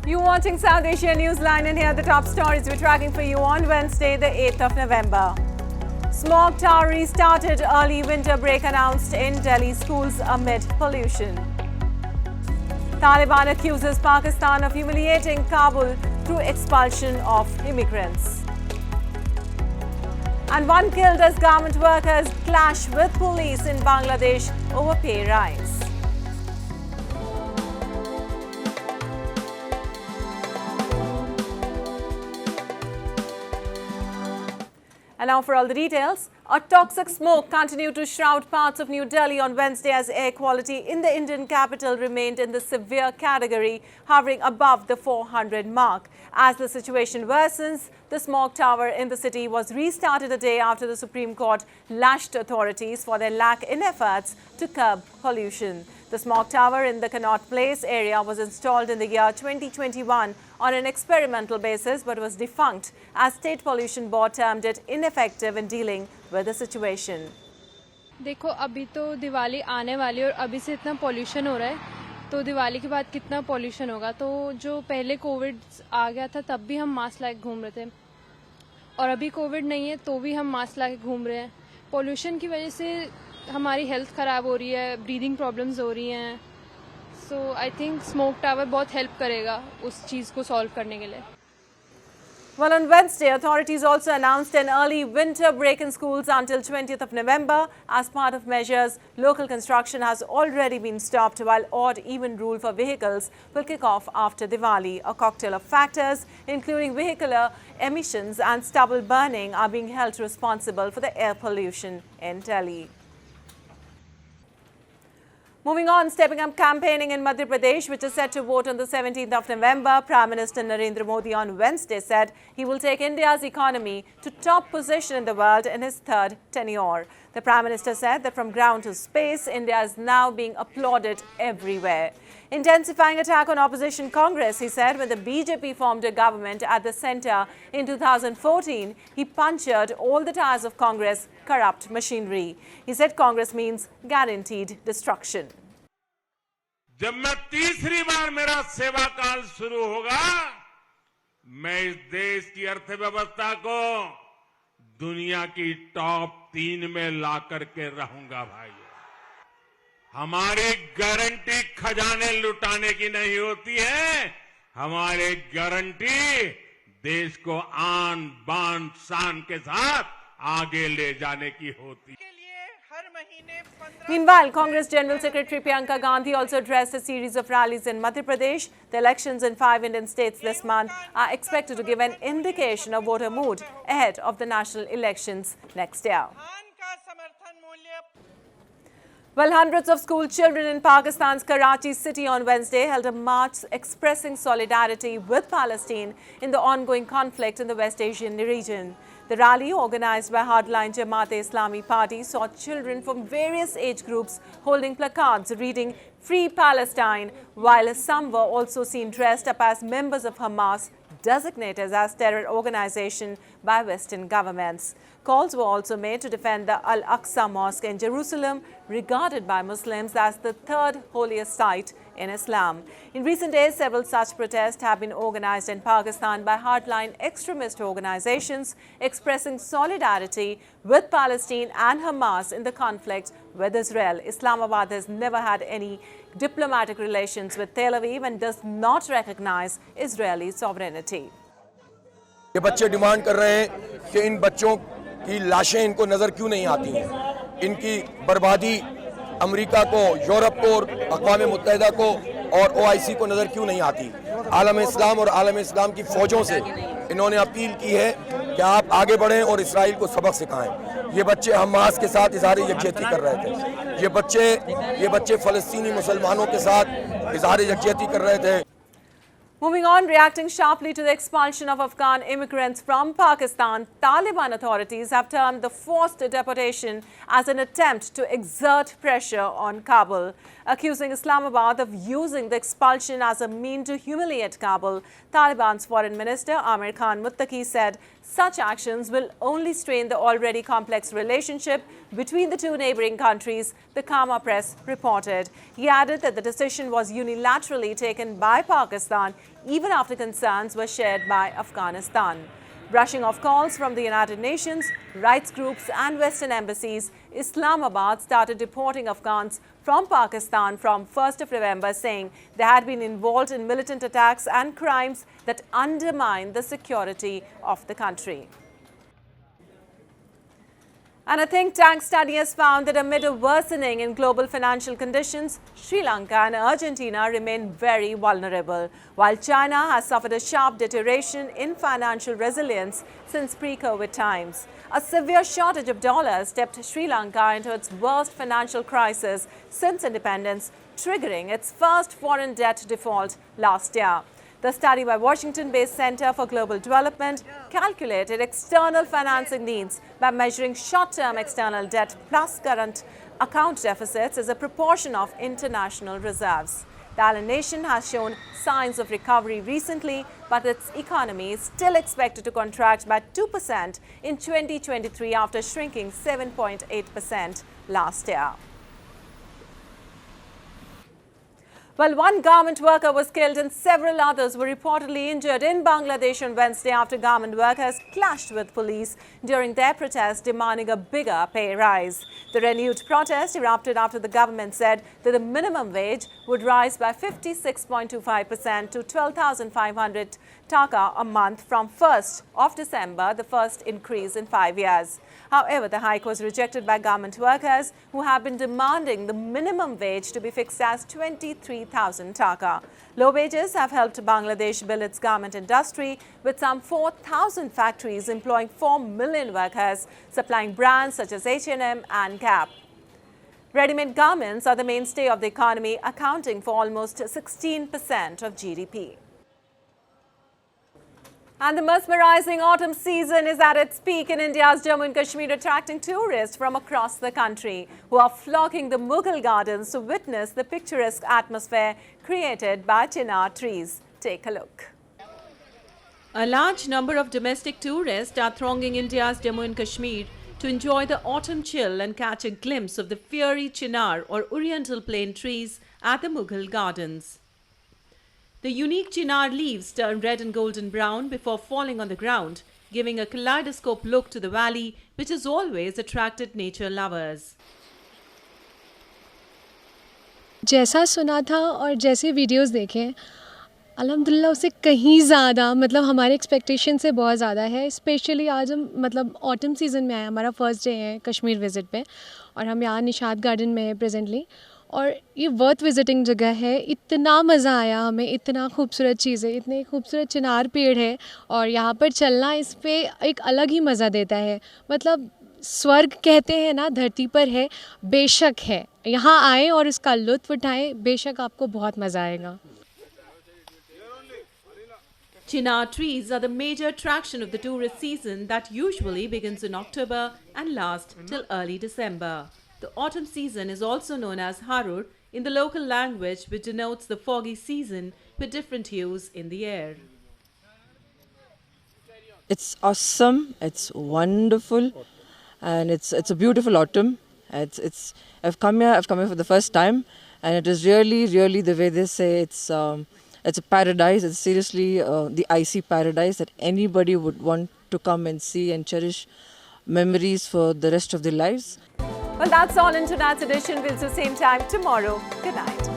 You're watching South Asia Newsline, and here are the top stories we're tracking for you on Wednesday, the 8th of November. Smog tower restarted, early winter break announced in Delhi schools amid pollution. Taliban accuses Pakistan of humiliating Kabul through expulsion of immigrants. And one killed as garment workers clash with police in Bangladesh over pay rise. And now for all the details. A toxic smoke continued to shroud parts of New Delhi on Wednesday as air quality in the Indian capital remained in the severe category, hovering above the 400 mark. As the situation worsens, the smog tower in the city was restarted a day after the Supreme Court lashed authorities for their lack in efforts to curb pollution. The smog tower in the Connaught Place area was installed in the year 2021 on an experimental basis but was defunct as State Pollution Board termed it ineffective in dealing with the situation. देखो अभी तो दिवाली आने वाली और अभी से इतना pollution हो रहा है तो दिवाली के बाद कितना पॉल्यूशन होगा तो जो पहले कोविड आ गया था तब भी हम मास्क लाके घूम रहे थे और अभी कोविड नहीं है तो भी हम मास्क लाके घूम रहे हैं पॉल्यूशन की वजह से हमारी हेल्थ खराब हो रही है ब्रीदिंग प्रॉब्लम्स हो रही हैं सो आई थिंक स्मोक टावर बहुत हेल्प करेगा उस चीज़ को सॉल्व करने के लिए. Well, on Wednesday, authorities also announced an early winter break in schools until 20th of November. As part of measures, local construction has already been stopped while odd-even rule for vehicles will kick off after Diwali. A cocktail of factors, including vehicular emissions and stubble burning, are being held responsible for the air pollution in Delhi. Moving on, stepping up campaigning in Madhya Pradesh, which is set to vote on the 17th of November, Prime Minister Narendra Modi on Wednesday said he will take India's economy to top position in the world in his third tenure. The Prime Minister said that from ground to space, India is now being applauded everywhere. Intensifying attack on opposition Congress, he said when the BJP formed a government at the centre in 2014, he punctured all the tires of Congress' corrupt machinery. He said Congress means guaranteed destruction. जब मैं तीसरी बार मेरा सेवा काल शुरू होगा मैं इस देश की अर्थव्यवस्था को दुनिया की टॉप 3 में ला करके रहूंगा भाई. हमारी गारंटी खजाने लुटाने की नहीं होती है हमारी गारंटी देश को आन बान शान के साथ आगे ले जाने की होती है. Meanwhile, Congress General Secretary Priyanka Gandhi also addressed a series of rallies in Madhya Pradesh. The elections in 5 Indian states this month are expected to give an indication of voter mood ahead of the national elections next year. Well, hundreds of school children in Pakistan's Karachi city on Wednesday held a march expressing solidarity with Palestine in the ongoing conflict in the West Asian region. The rally, organized by hardline Jamaat-e-Islami party, saw children from various age groups holding placards reading "Free Palestine," while some were also seen dressed up as members of Hamas, designated as terror organization by Western governments. Calls were also made to defend the Al-Aqsa Mosque in Jerusalem, regarded by Muslims as the third holiest site in Islam. In recent days, several such protests have been organized in Pakistan by hardline extremist organizations expressing solidarity with Palestine and Hamas in the conflict with Israel. Islamabad has never had any diplomatic relations with Tel Aviv and does not recognize Israeli sovereignty. ये बच्चे demand कर रहे हैं कि इन बच्चों की लाशें इनको नज़र क्यों नहीं आती हैं. इनकी बर्बादी अमेरिका को, यूरोप को और अक़वाम मुत्तहिदा को और OIC को नज़र क्यों नहीं आती. आलम इस्लाम और आलम इस्लाम की फ़ौजों से इन्होंने अपील की है कि आप आगे बढ़ें और इसराइल को सबक सिखाएं. ये बच्चे हमास के साथ इज़हार यकजहती कर रहे थे. ये बच्चे फ़लस्तीनी मुसलमानों के साथ इज़हार यकजहती कर रहे थे. Moving on, reacting sharply to the expulsion of Afghan immigrants from Pakistan, Taliban authorities have termed the forced deportation as an attempt to exert pressure on Kabul. Accusing Islamabad of using the expulsion as a means to humiliate Kabul, Taliban's Foreign Minister Amir Muttaqi said such actions will only strain the already complex relationship between the two neighboring countries, the Kama press reported. He added that the decision was unilaterally taken by Pakistan even after concerns were shared by Afghanistan. Brushing off calls from the United Nations, rights groups and Western embassies, Islamabad started deporting Afghans from Pakistan from 1st of November, saying they had been involved in militant attacks and crimes that undermine the security of the country. And a think tank study has found that amid a worsening in global financial conditions, Sri Lanka and Argentina remain very vulnerable, while China has suffered a sharp deterioration in financial resilience since pre-COVID times. A severe shortage of dollars stepped Sri Lanka into its worst financial crisis since independence, triggering its first foreign debt default last year. The study by Washington-based Center for Global Development calculated external financing needs by measuring short-term external debt plus current account deficits as a proportion of international reserves. The island nation has shown signs of recovery recently, but its economy is still expected to contract by 2% in 2023 after shrinking 7.8% last year. Well, one garment worker was killed and several others were reportedly injured in Bangladesh on Wednesday after garment workers clashed with police during their protest demanding a bigger pay rise. The renewed protest erupted after the government said that the minimum wage would rise by 56.25% to 12,500 taka a month from 1st of December, the first increase in 5 years. However, the hike was rejected by garment workers who have been demanding the minimum wage to be fixed as 23,000 taka. Low wages have helped Bangladesh build its garment industry, with some 4,000 factories employing 4 million workers, supplying brands such as H&M and Gap. Ready-made garments are the mainstay of the economy, accounting for almost 16% of GDP. And the mesmerizing autumn season is at its peak in India's Jammu and Kashmir, attracting tourists from across the country who are flocking the Mughal Gardens to witness the picturesque atmosphere created by Chinar trees. Take a look. A large number of domestic tourists are thronging India's Jammu and Kashmir to enjoy the autumn chill and catch a glimpse of the fiery Chinar or Oriental plane trees at the Mughal Gardens. The unique Chinar leaves turn red and golden brown before falling on the ground, giving a kaleidoscope look to the valley, which has always attracted nature lovers. जैसा सुना था और जैसे videos देखे, अल्हम्दुलिल्लाह उससे कहीं ज़्यादा मतलब हमारे एक्सपेक्टेशन से बहुत ज़्यादा है. स्पेशली आज हम मतलब ऑटम सीज़न में आए, हमारा फर्स्ट डे है कश्मीर विज़िट पे और हम यहाँ निशात गार्डन में हैं प्रेजेंटली. और ये वर्थ विज़िटिंग जगह है. इतना मज़ा आया हमें, इतना खूबसूरत चीज़ है, इतने खूबसूरत चिनार पेड़ है और यहाँ पर चलना इस पर एक अलग ही मज़ा देता है. मतलब स्वर्ग कहते हैं ना, धरती पर है, बेशक है. यहाँ आएँ और इसका लुत्फ़ उठाएँ, बेशक आपको बहुत मज़ा आएगा. Chinar trees are the major attraction of the tourist season that usually begins in October and lasts till early December. The autumn season is also known as Harur in the local language, which denotes the foggy season with different hues in the air. It's awesome, it's wonderful, and it's a beautiful autumn. I've come here for the first time, and it is really the way they say it's a paradise. It's seriously the icy paradise that anybody would want to come and see and cherish memories for the rest of their lives. Well, that's all in tonight's edition. We'll see you same time tomorrow. Good night.